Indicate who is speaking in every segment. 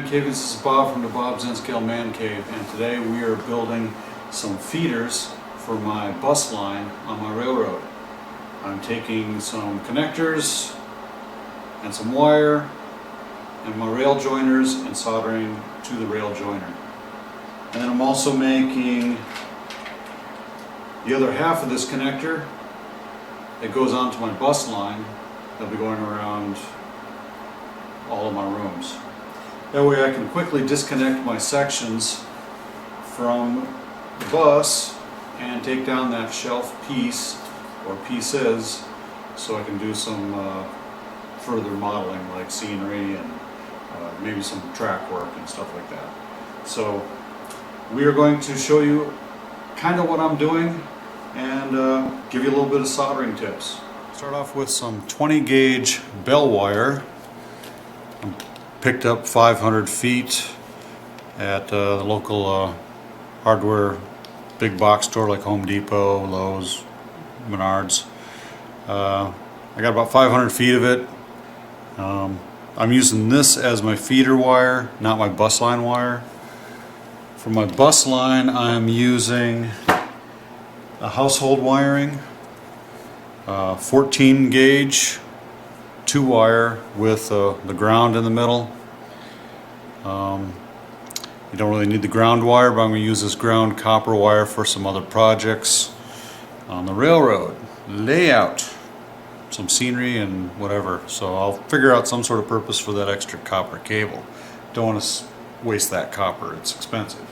Speaker 1: ManCave. This is Bob from the Bob Zenskale ManCave, and today we are building some feeders for my bus line on my railroad. I'm taking some connectors and some wire and my rail joiners and soldering to the rail joiner. And then I'm also making the other half of this connector that goes onto my bus line that'll be going around all of my rooms. That way I can quickly disconnect my sections from the bus and take down that shelf piece or pieces so I can do some further modeling like scenery and maybe some track work and stuff like that. So we are going to show you kind of what I'm doing and give you a little bit of soldering tips. Start off with some 20 gauge bell wire. Picked up 500 feet at the local hardware big box store like Home Depot, Lowe's, Menards. I got about 500 feet of it. I'm using this as my feeder wire, not my bus line wire. For my bus line, I'm using a household wiring, 14 gauge, 2 wire with the ground in the middle. You don't really need the ground wire, but I'm going to use this ground copper wire for some other projects on the railroad. Layout, some scenery and whatever. So I'll figure out some sort of purpose for that extra copper cable. Don't want to waste that copper, it's expensive.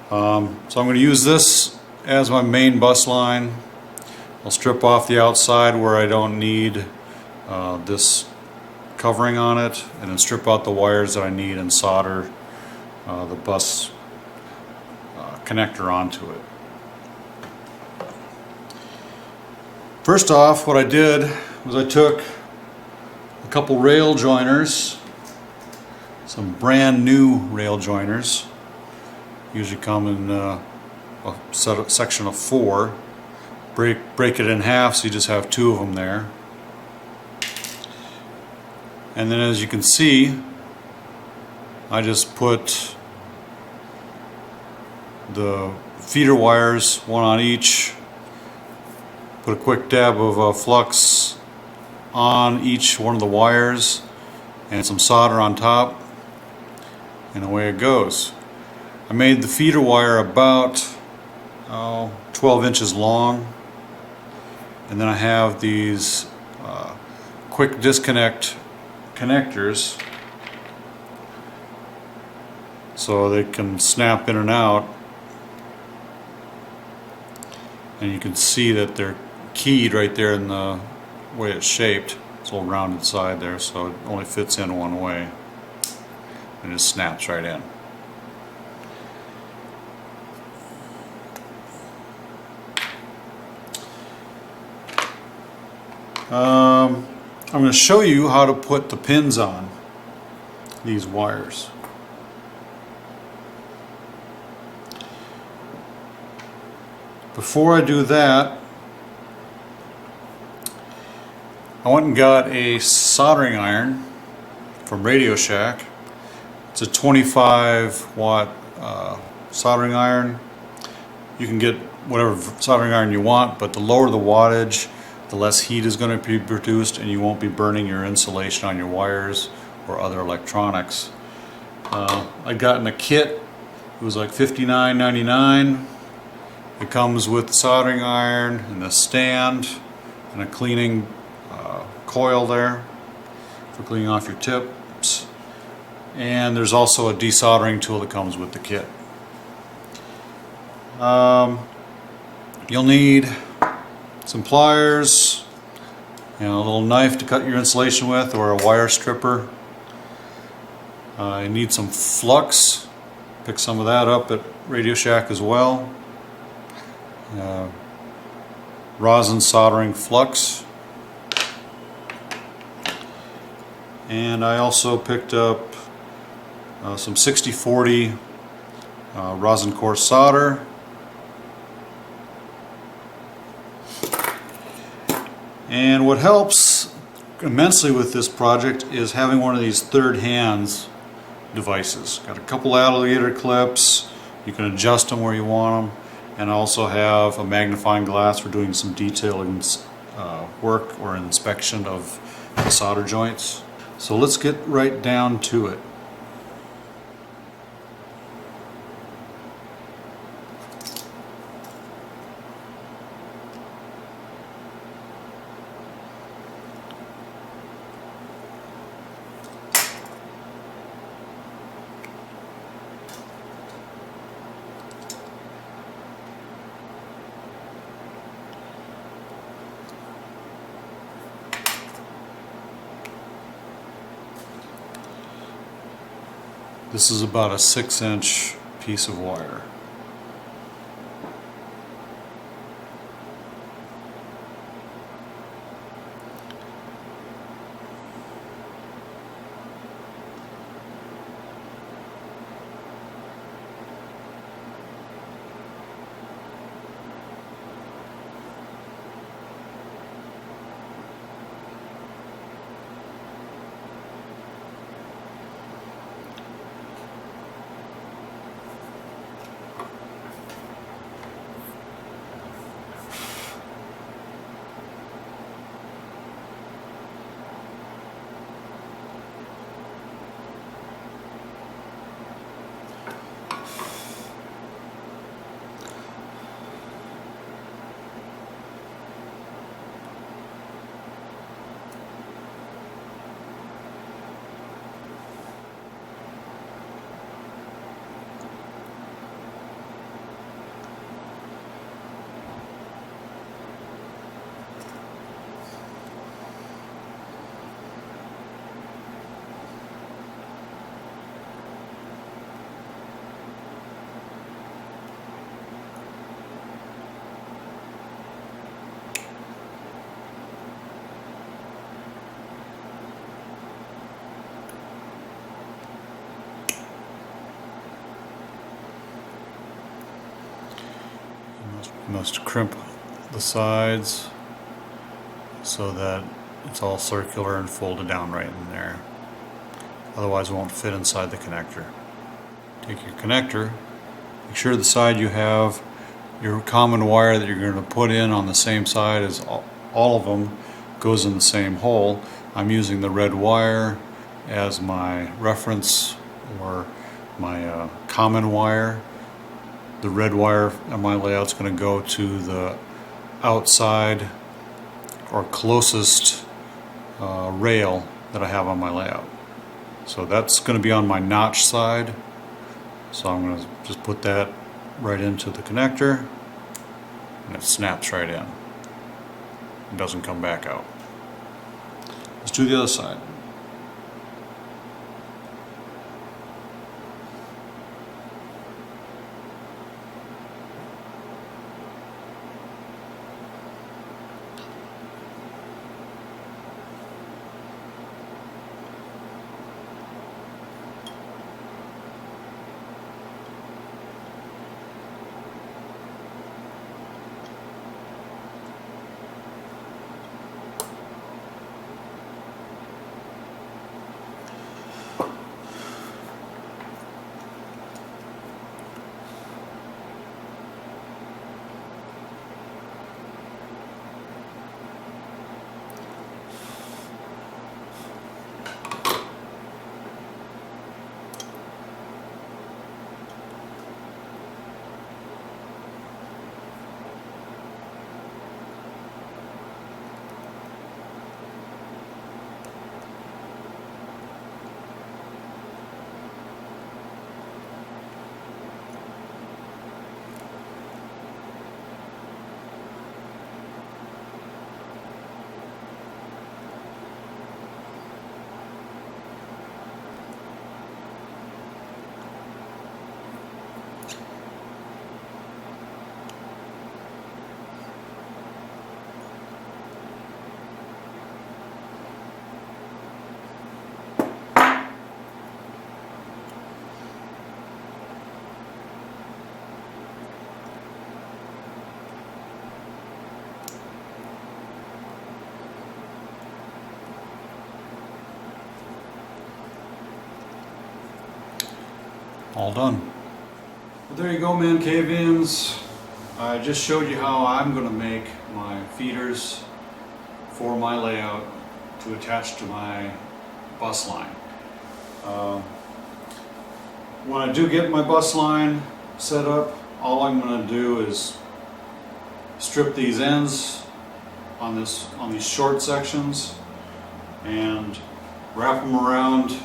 Speaker 1: So I'm going to use this as my main bus line. I'll strip off the outside where I don't need this covering on it, and then strip out the wires that I need and solder the bus connector onto it. First off, what I did was I took a couple rail joiners, some brand new rail joiners, usually come in a section of 4, break it in half so you just have 2 of them there. And then as you can see, I just put the feeder wires, one on each, put a quick dab of flux on each one of the wires and some solder on top, and away it goes. I made the feeder wire about 12 inches long, and then I have these quick disconnect connectors so they can snap in and out, and you can see that they're keyed right there in the way it's shaped. It's a little rounded side there, so it only fits in one way and it just snaps right in. I'm going to show you how to put the pins on these wires. Before I do that, I went and got a soldering iron from Radio Shack. It's a 25 watt soldering iron. You can get whatever soldering iron you want, but the lower the wattage, the less heat is going to be produced, and you won't be burning your insulation on your wires or other electronics. I'd gotten a kit. It was like $59.99. It comes with the soldering iron and the stand and a cleaning coil there for cleaning off your tips. And there's also a desoldering tool that comes with the kit. You'll need some pliers, a little knife to cut your insulation with, or a wire stripper. You need some flux. Pick some of that up at Radio Shack as well. Rosin soldering flux. And I also picked up some 6040 rosin core solder. And what helps immensely with this project is having one of these third hands devices. Got a couple alligator clips. You can adjust them where you want them, and I also have a magnifying glass for doing some detailing work or inspection of the solder joints. So let's get right down to it. This is about a 6-inch piece of wire. You must crimp the sides so that it's all circular and folded down right in there. Otherwise it won't fit inside the connector. Take your connector, make sure the side you have your common wire that you're going to put in on the same side as all of them goes in the same hole. I'm using the red wire as my reference or my common wire. The red wire on my layout is going to go to the outside or closest rail that I have on my layout. So that's going to be on my notch side. So I'm going to just put that right into the connector and it snaps right in. It doesn't come back out. Let's do the other side. all done. Well, there you go, ManCavians. I just showed you how I'm going to make my feeders for my layout to attach to my bus line. When I do get my bus line set up, all I'm going to do is strip these ends on these short sections and wrap them around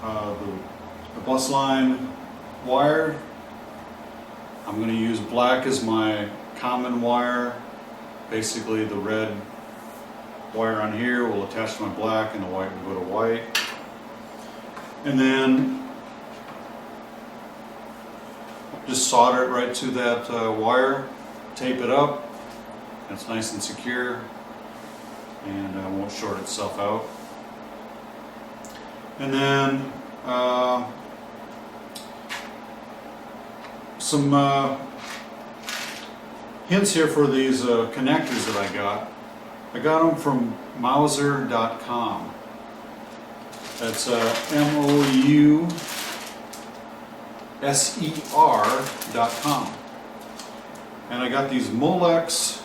Speaker 1: the bus line wire. I'm going to use black as my common wire. Basically the red wire on here will attach to my black and the white will go to white. And then just solder it right to that wire, tape it up, and it's nice and secure and won't short itself out. And then some hints here for these connectors that I got. I got them from Mouser.com. That's MOUSER.com. And I got these Molex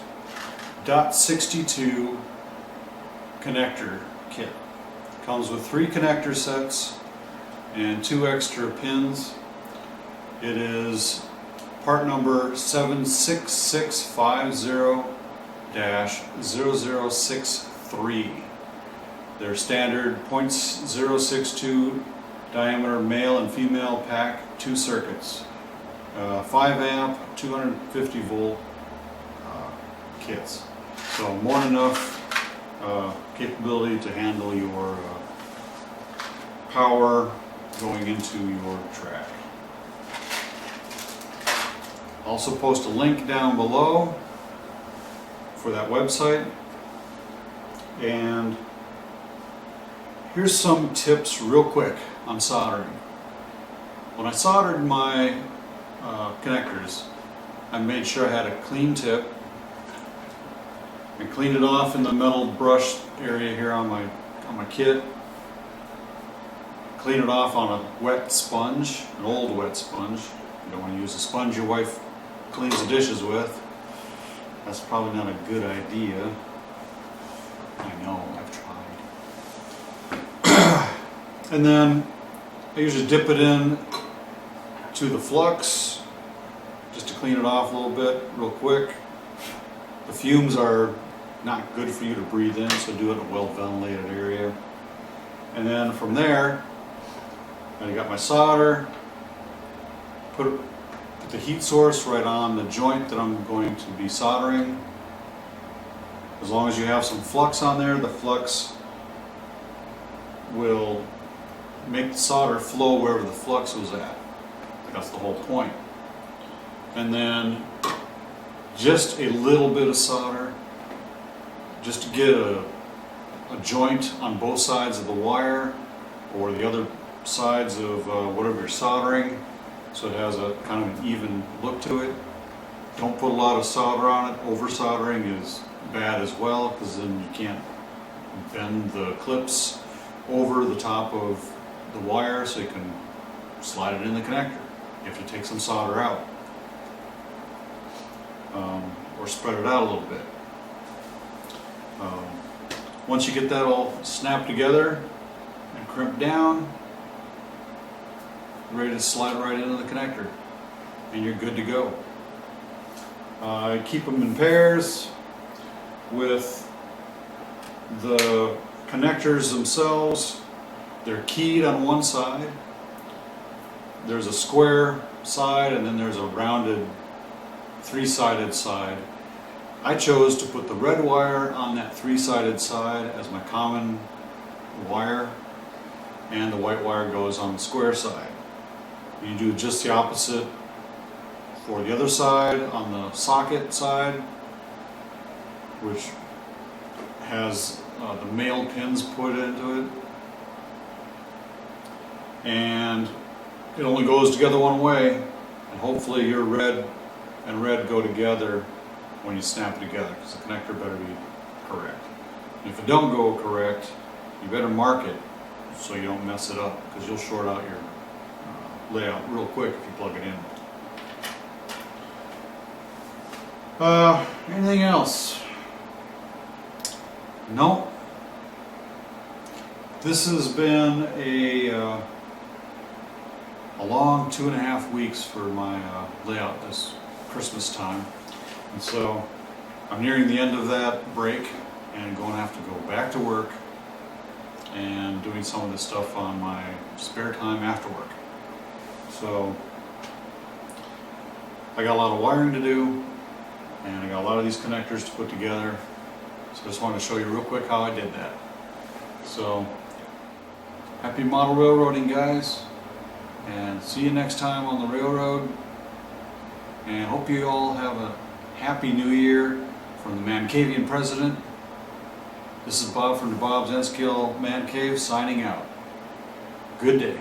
Speaker 1: .62 connector kit. Comes with 3 connector sets and 2 extra pins. It is part number 76650-0063. They're standard 0.062 diameter male and female pack, 2 circuits, 5 amp, 250 volt kits. So more than enough capability to handle your power going into your track. Also post a link down below for that website. And here's some tips real quick on soldering. When I soldered my connectors, I made sure I had a clean tip. I cleaned it off in the metal brush area here on my kit. Clean it off on a wet sponge, an old wet sponge. You don't want to use a sponge your wife cleans the dishes with. That's probably not a good idea. I know, I've tried. And then I usually dip it in to the flux just to clean it off a little bit real quick. The fumes are not good for you to breathe in, so do it in a well ventilated area. And then from there, I got my solder, put the heat source right on the joint that I'm going to be soldering. As long as you have some flux on there, the flux will make the solder flow wherever the flux was at. That's the whole point. And then just a little bit of solder, just to get a joint on both sides of the wire or the other sides of whatever you're soldering, so it has a kind of an even look to it. Don't put a lot of solder on it. Over soldering is bad as well, because then you can't bend the clips over the top of the wire so you can slide it in the connector. You have to take some solder out, or spread it out a little bit. Once you get that all snapped together and crimped down, ready to slide right into the connector, and you're good to go. I keep them in pairs with the connectors themselves. They're keyed on one side. There's a square side, and then there's a rounded 3-sided side. I chose to put the red wire on that 3-sided side as my common wire, and the white wire goes on the square side. You do just the opposite for the other side on the socket side, which has the male pins put into it, and it only goes together one way, and hopefully your red and red go together when you snap it together, because the connector better be correct. And if it don't go correct, you better mark it so you don't mess it up, because you'll short out your layout real quick if you plug it in. Anything else? No. This has been a long 2.5 weeks for my layout this Christmas time. And so I'm nearing the end of that break and going to have to go back to work and doing some of this stuff on my spare time after work. So I got a lot of wiring to do, and I got a lot of these connectors to put together. So I just wanted to show you real quick how I did that. So happy model railroading, guys, and see you next time on the railroad. And hope you all have a happy new year from the ManCavian president. This is Bob from the Bob's N-Scale Man Cave signing out. Good day.